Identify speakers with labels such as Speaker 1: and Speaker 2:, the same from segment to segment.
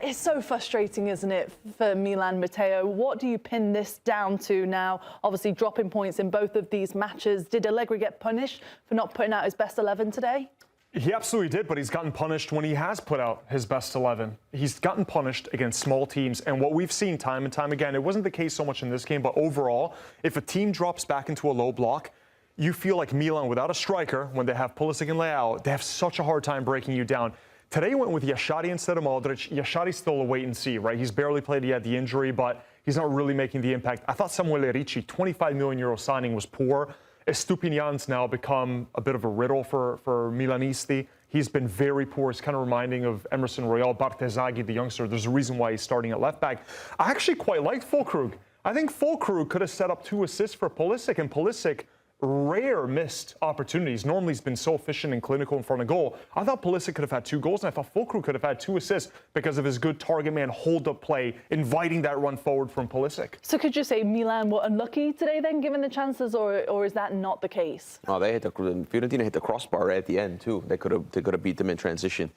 Speaker 1: It's so frustrating, isn't it, for Milan, Matteo? What do you pin this down to now? Obviously, dropping points in both of these matches. Did Allegri get punished for not putting out his best 11 today?
Speaker 2: He absolutely did, but he's gotten punished when he has put out his best 11. He's gotten punished against small teams, and what we've seen time and time again, it wasn't the case so much in this game, but overall, if a team drops back into a low block, you feel like Milan, without a striker, when they have Pulisic and Leao, they have such a hard time breaking you down. Today went with Yashadi instead of Modric. Yashadi's still a wait and see, right? He's barely played, he had the injury, but he's not really making the impact. I thought Samuele Ricci, 25 million euro signing, was poor. Estupiñán's now become a bit of a riddle for Milanisti. He's been very poor. It's kind of reminding of Emerson Royal, Bartesaghi, the youngster. There's a reason why he's starting at left back. I actually quite liked Füllkrug. I think Füllkrug could have set up 2 assists for Pulisic, and Pulisic, rare missed opportunities. Normally he's been so efficient and clinical in front of goal. I thought Pulisic could have had 2 goals, and I thought Füllkrug could have had 2 assists because of his good target man hold-up play, inviting that run forward from Pulisic.
Speaker 1: So could you say Milan were unlucky today then, given the chances, or is that not the case?
Speaker 3: Oh, Fiorentina hit the crossbar right at the end, too. They could have beat them in transition.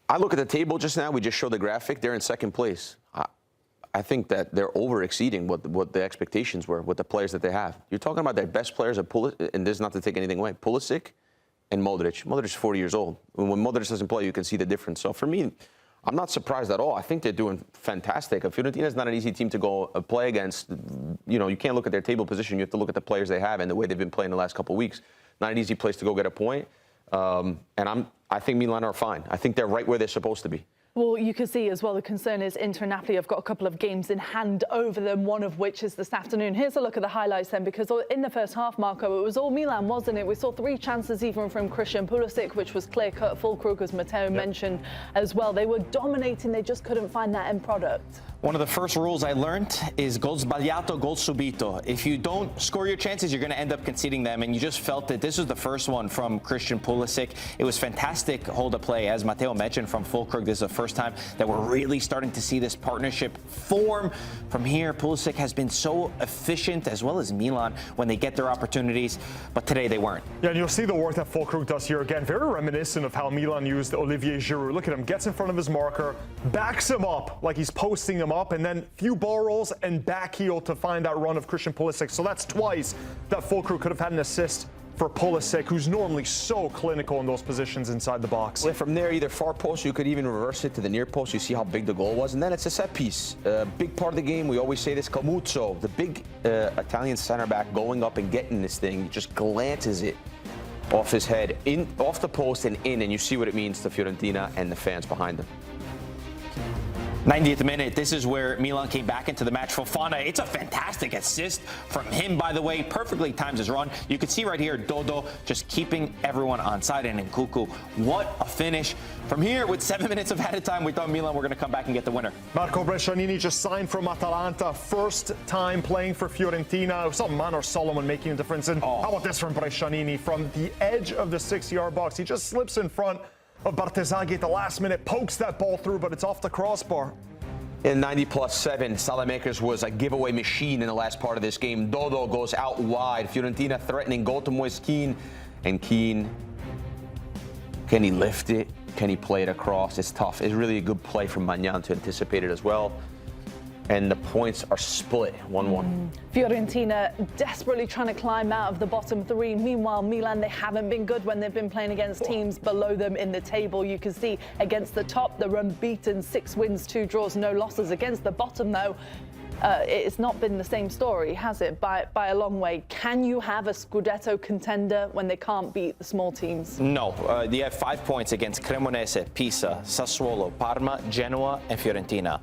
Speaker 3: I look at the table just now. We just showed the graphic. They're in second place. I think that they're over-exceeding what the expectations were with the players that they have. You're talking about their best players, and this is not to take anything away, Pulisic and Modric. Modric is 40 years old. When Modric doesn't play, you can see the difference. So for me, I'm not surprised at all. I think they're doing fantastic. Fiorentina is not an easy team to go play against. You know, you can't look at their table position. You have to look at the players they have and the way they've been playing the last couple of weeks. Not an easy place to go get a point. I think Milan are fine. I think they're right where they're supposed to be.
Speaker 1: Well, you can see as well the concern is Inter and Napoli have got a couple of games in hand over them, one of which is this afternoon. Here's a look at the highlights then, because in the first half, Marco, it was all Milan, wasn't it? We saw 3 chances even from Christian Pulisic, which was clear-cut. Füllkrug, as Matteo mentioned as well. They were dominating, they just couldn't find that end product.
Speaker 4: One of the first rules I learned is gol sbagliato, gol subito. If you don't score your chances, you're going to end up conceding them. And you just felt that this was the first one from Christian Pulisic. It was fantastic hold-up play, as Matteo mentioned, from Füllkrug. This is the first time that we're really starting to see this partnership form. From here, Pulisic has been so efficient, as well as Milan, when they get their opportunities. But today they weren't.
Speaker 2: Yeah, and you'll see the work that Füllkrug does here again. Very reminiscent of how Milan used Olivier Giroud. Look at him, gets in front of his marker, backs him up like he's posting him up, and then few ball rolls and back heel to find that run of Christian Pulisic. So that's twice that Füllkrug could have had an assist for Pulisic, who's normally so clinical in those positions inside the box.
Speaker 3: Well, from there, either far post, you could even reverse it to the near post. You see how big the goal was. And then it's a set piece. Big part of the game, we always say this, Camuzzo, the big Italian center back, going up and getting this thing, just glances it off his head, off the post and in, and you see what it means to Fiorentina and the fans behind them.
Speaker 4: 90th minute, this is where Milan came back into the match. Fofana, it's a fantastic assist from him, by the way. Perfectly times his run. You can see right here, Dodo just keeping everyone on side, and Nkunku, what a finish. From here, with 7 minutes of added time, we thought Milan were going to come back and get the winner.
Speaker 2: Marco Brescianini just signed from Atalanta. First time playing for Fiorentina. We saw Manor Solomon making a difference. And how about this from Brescianini? From the edge of the 6-yard box, he just slips in front of Bartesaghi at the last minute, pokes that ball through, but it's off the crossbar.
Speaker 3: In 90+7, Salamakers was a giveaway machine in the last part of this game. Dodo goes out wide. Fiorentina threatening goal to Moise Kean. And Kean, can he lift it? Can he play it across? It's tough. It's really a good play from Magnan to anticipate it as well. And the points are split, 1-1.
Speaker 1: Fiorentina desperately trying to climb out of the bottom 3. Meanwhile, Milan, they haven't been good when they've been playing against teams below them in the table. You can see against the top, they're unbeaten, 6 wins, 2 draws, no losses. Against the bottom, though, it's not been the same story, has it? By a long way. Can you have a Scudetto contender when they can't beat the small teams?
Speaker 4: No. They have 5 points against Cremonese, Pisa, Sassuolo, Parma, Genoa, and Fiorentina.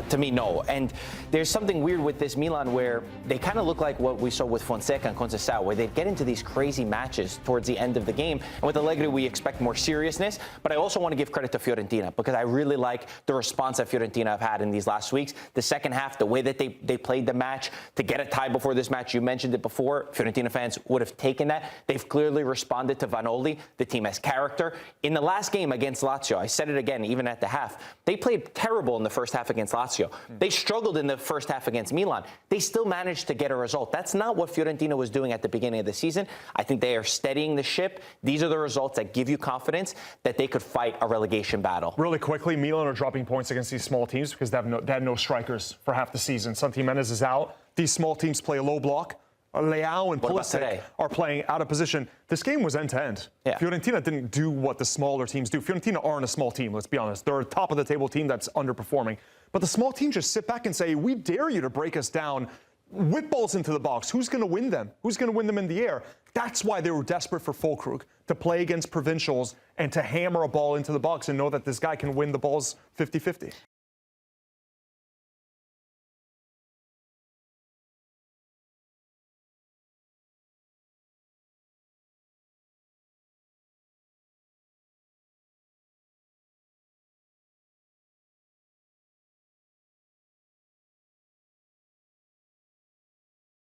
Speaker 4: To me, no. And there's something weird with this Milan where they kind of look like what we saw with Fonseca and Conceição, where they get into these crazy matches towards the end of the game. And with Allegri, we expect more seriousness. But I also want to give credit to Fiorentina, because I really like the response that Fiorentina have had in these last weeks. The second half, the way that they played the match to get a tie before this match. You mentioned it before. Fiorentina fans would have taken that. They've clearly responded to Vanoli. The team has character. In the last game against Lazio, I said it again, even at the half, they played terrible in the first half against Lazio. They struggled in the first half against Milan. They still managed to get a result. That's not what Fiorentina was doing at the beginning of the season. I think they are steadying the ship. These are the results that give you confidence that they could fight a relegation battle.
Speaker 2: Really quickly, Milan are dropping points against these small teams because they had no strikers for half the season. Santi Menez is out. These small teams play a low block. Leao and Pulisic are playing out of position. This game was end-to-end.
Speaker 4: Yeah.
Speaker 2: Fiorentina didn't do what the smaller teams do. Fiorentina aren't a small team, let's be honest. They're a top-of-the-table team that's underperforming. But the small teams just sit back and say, we dare you to break us down. Whip balls into the box. Who's going to win them? Who's going to win them in the air? That's why they were desperate for Füllkrug to play against provincials and to hammer a ball into the box and know that this guy can win the balls 50-50.